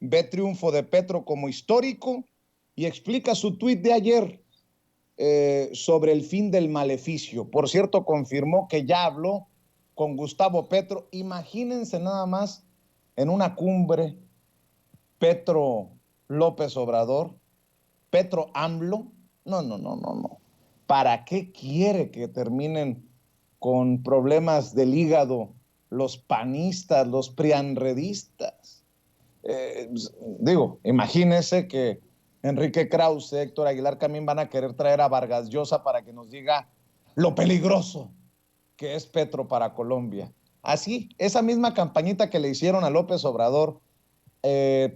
ve triunfo de Petro como histórico y explica su tuit de ayer sobre el fin del maleficio. Por cierto, confirmó que ya habló con Gustavo Petro. Imagínense nada más en una cumbre, Petro López Obrador, Petro AMLO. No. ¿Para qué quiere que terminen con problemas del hígado los panistas, los prianredistas? Digo, imagínense que Enrique Krause, Héctor Aguilar Camín van a querer traer a Vargas Llosa para que nos diga lo peligroso que es Petro para Colombia. Así, esa misma campañita que le hicieron a López Obrador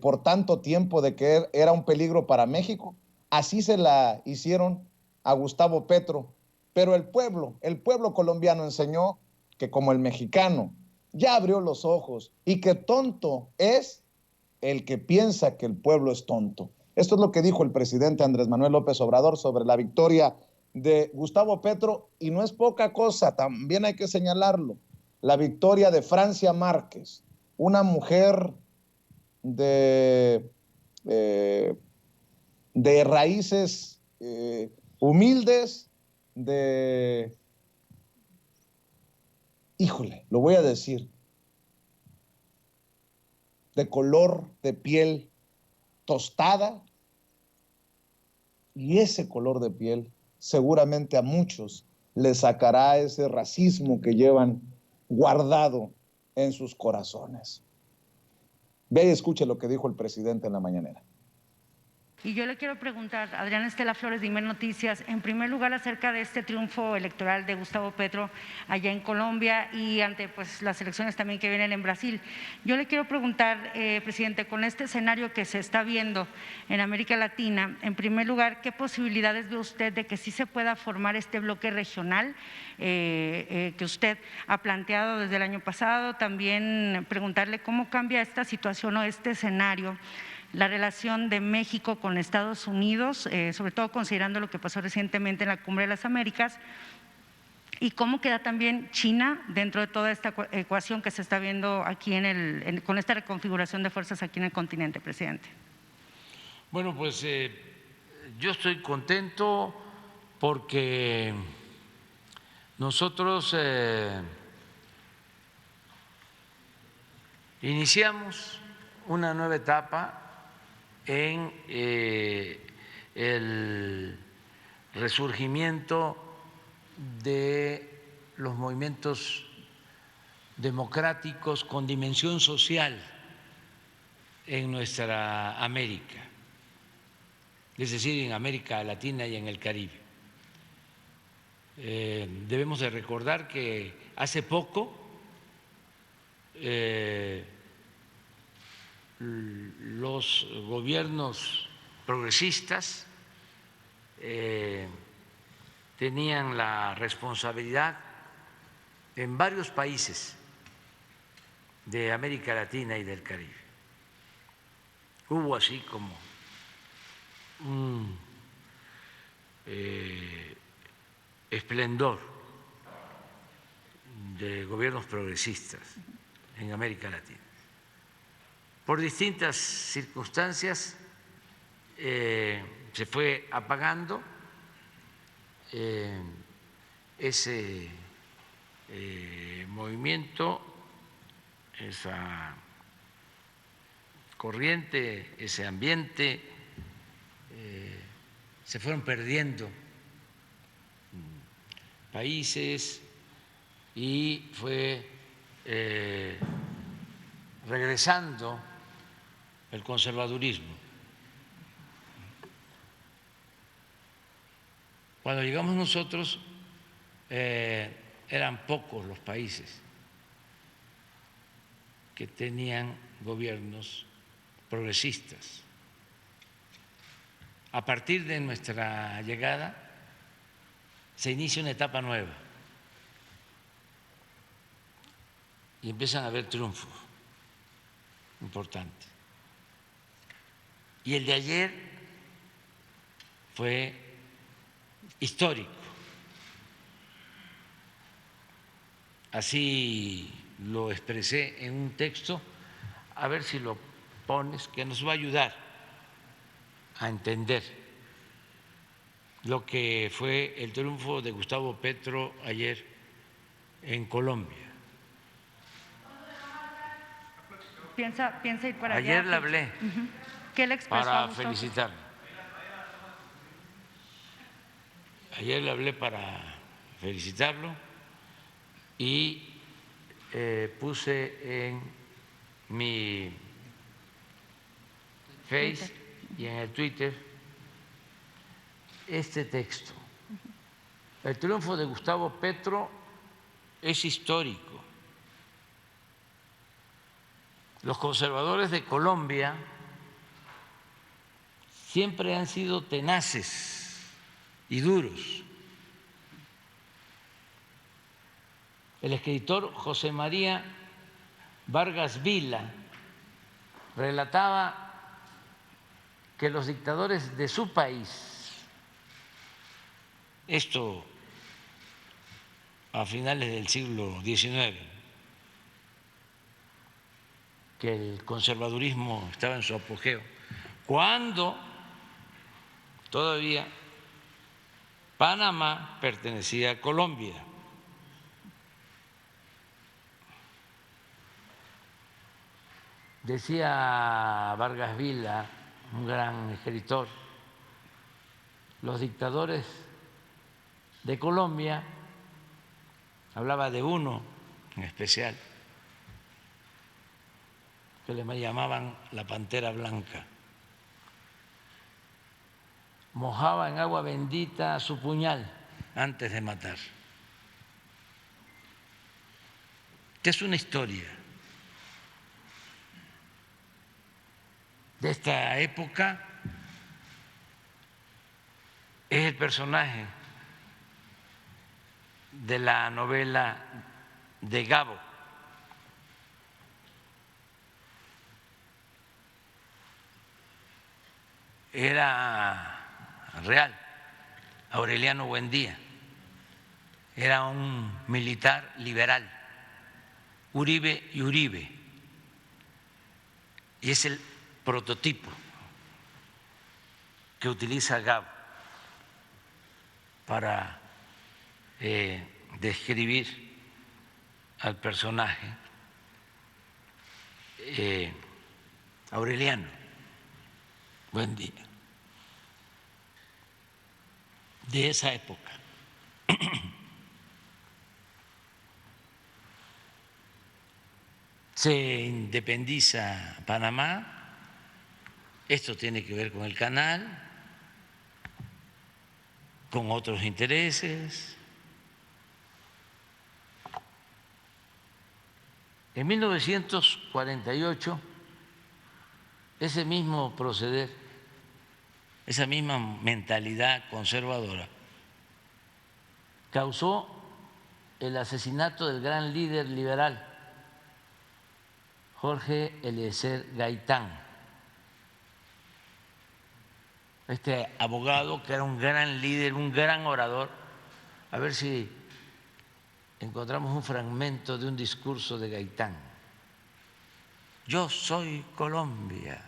por tanto tiempo de que era un peligro para México, así se la hicieron a Gustavo Petro. Pero el pueblo colombiano enseñó que como el mexicano ya abrió los ojos y que tonto es el que piensa que el pueblo es tonto. Esto es lo que dijo el presidente Andrés Manuel López Obrador sobre la victoria de Gustavo Petro, y no es poca cosa, también hay que señalarlo, la victoria de Francia Márquez, una mujer de, eh, de raíces humildes, híjole, lo voy a decir, de color de piel tostada, y ese color de piel seguramente a muchos les sacará ese racismo que llevan guardado en sus corazones. Ve y escuche lo que dijo el presidente en la mañanera. Y yo le quiero preguntar, Adriana Estela Flores de Imer Noticias, en primer lugar acerca de este triunfo electoral de Gustavo Petro allá en Colombia y ante pues las elecciones también que vienen en Brasil. Yo le quiero preguntar, presidente, con este escenario que se está viendo en América Latina, en primer lugar, ¿qué posibilidades ve usted de que sí se pueda formar este bloque regional que usted ha planteado desde el año pasado? También preguntarle cómo cambia esta situación o este escenario la relación de México con Estados Unidos, sobre todo considerando lo que pasó recientemente en la Cumbre de las Américas, y cómo queda también China dentro de toda esta ecuación que se está viendo aquí con esta reconfiguración de fuerzas aquí en el continente, presidente. Bueno, pues yo estoy contento porque nosotros iniciamos una nueva etapa en el resurgimiento de los movimientos democráticos con dimensión social en nuestra América, es decir, en América Latina y en el Caribe. Debemos de recordar que hace poco los gobiernos progresistas tenían la responsabilidad en varios países de América Latina y del Caribe. Hubo así como un esplendor de gobiernos progresistas en América Latina. Por distintas circunstancias se fue apagando ese movimiento, esa corriente, ese ambiente, se fueron perdiendo países y fue regresando el conservadurismo. Cuando llegamos nosotros eran pocos los países que tenían gobiernos progresistas. A partir de nuestra llegada se inicia una etapa nueva y empiezan a haber triunfos importantes. Y el de ayer fue histórico. Así lo expresé en un texto, a ver si lo pones que nos va a ayudar a entender lo que fue el triunfo de Gustavo Petro ayer en Colombia. ¿Piensa ir para allá? Ayer le hablé ¿Qué le expresó a para Gustavo? felicitarlo. Ayer le hablé para felicitarlo y puse en mi Face y en el Twitter este texto. El triunfo de Gustavo Petro es histórico. Los conservadores de Colombia siempre han sido tenaces y duros. El escritor José María Vargas Vila relataba que los dictadores de su país, esto a finales del siglo XIX, que el conservadurismo estaba en su apogeo, cuando todavía Panamá pertenecía a Colombia. Decía Vargas Vila, un gran escritor, los dictadores de Colombia, hablaba de uno en especial, que le llamaban la Pantera Blanca, mojaba en agua bendita su puñal antes de matar. Esta es una historia de esta época, es el personaje de la novela de Gabo. Era real, Aureliano Buendía, era un militar liberal, Uribe y Uribe, y es el prototipo que utiliza Gabo para describir al personaje Aureliano Buendía, de esa época. Se independiza Panamá, esto tiene que ver con el canal, con otros intereses. En 1948, ese mismo proceder, esa misma mentalidad conservadora, causó el asesinato del gran líder liberal, Jorge Eliezer Gaitán, este abogado que era un gran líder, un gran orador. A ver si encontramos un fragmento de un discurso de Gaitán. Yo soy Colombia.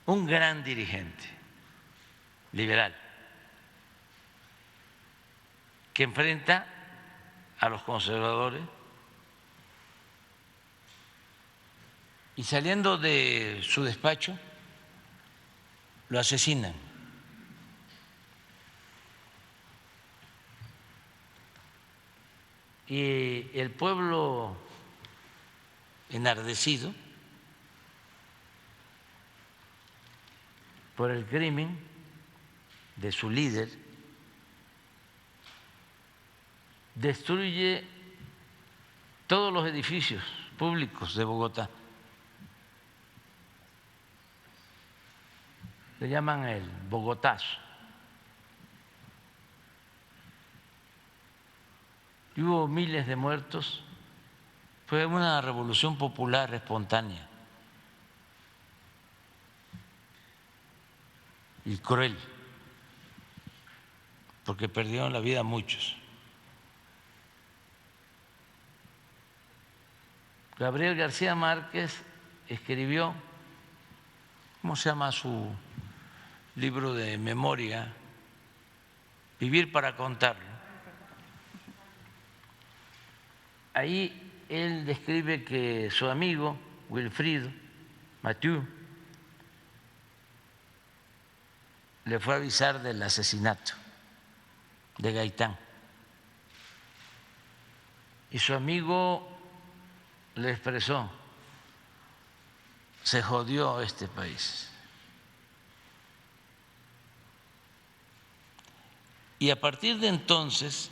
Un gran dirigente liberal que enfrenta a los conservadores y saliendo de su despacho lo asesinan. Y el pueblo enardecido por el crimen de su líder destruye todos los edificios públicos de Bogotá. Le llaman el Bogotazo. Y hubo miles de muertos. Fue una revolución popular espontánea y cruel, porque perdieron la vida muchos. Gabriel García Márquez escribió, ¿cómo se llama su libro de memoria? Vivir para contarlo. Ahí él describe que su amigo Wilfrido Mathieu le fue a avisar del asesinato de Gaitán. Y su amigo le expresó: se jodió este país. Y a partir de entonces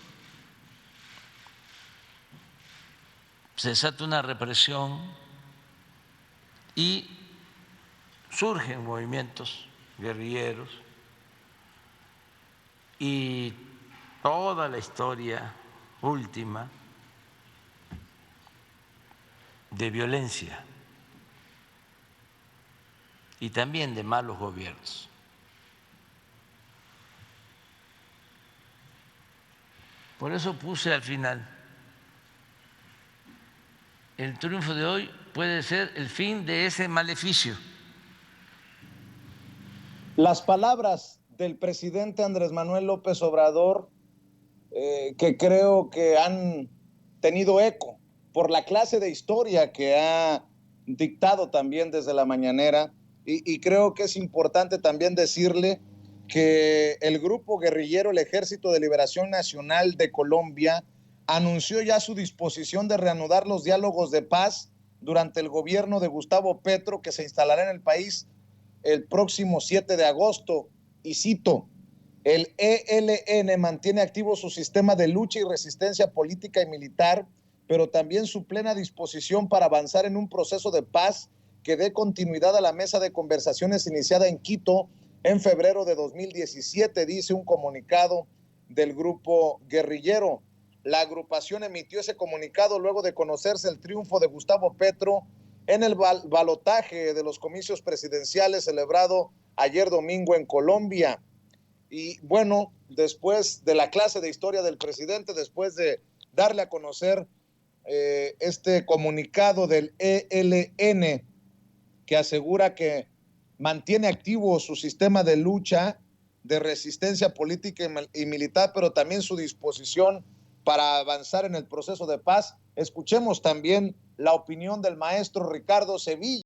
se desata una represión y surgen movimientos guerrilleros y toda la historia última de violencia y también de malos gobiernos. Por eso puse al final: el triunfo de hoy puede ser el fin de ese maleficio. Las palabras del presidente Andrés Manuel López Obrador, que creo que han tenido eco por la clase de historia que ha dictado también desde la mañanera, y creo que es importante también decirle que el grupo guerrillero, el Ejército de Liberación Nacional de Colombia, anunció ya su disposición de reanudar los diálogos de paz durante el gobierno de Gustavo Petro, que se instalará en el país el próximo 7 de agosto. Y cito: el ELN mantiene activo su sistema de lucha y resistencia política y militar, pero también su plena disposición para avanzar en un proceso de paz que dé continuidad a la mesa de conversaciones iniciada en Quito en febrero de 2017, dice un comunicado del grupo guerrillero. La agrupación emitió ese comunicado luego de conocerse el triunfo de Gustavo Petro en el balotaje de los comicios presidenciales celebrado ayer domingo en Colombia. Y bueno, después de la clase de historia del presidente, después de darle a conocer este comunicado del ELN, que asegura que mantiene activo su sistema de lucha, de resistencia política y militar, pero también su disposición para avanzar en el proceso de paz, escuchemos también la opinión del maestro Ricardo Sevilla.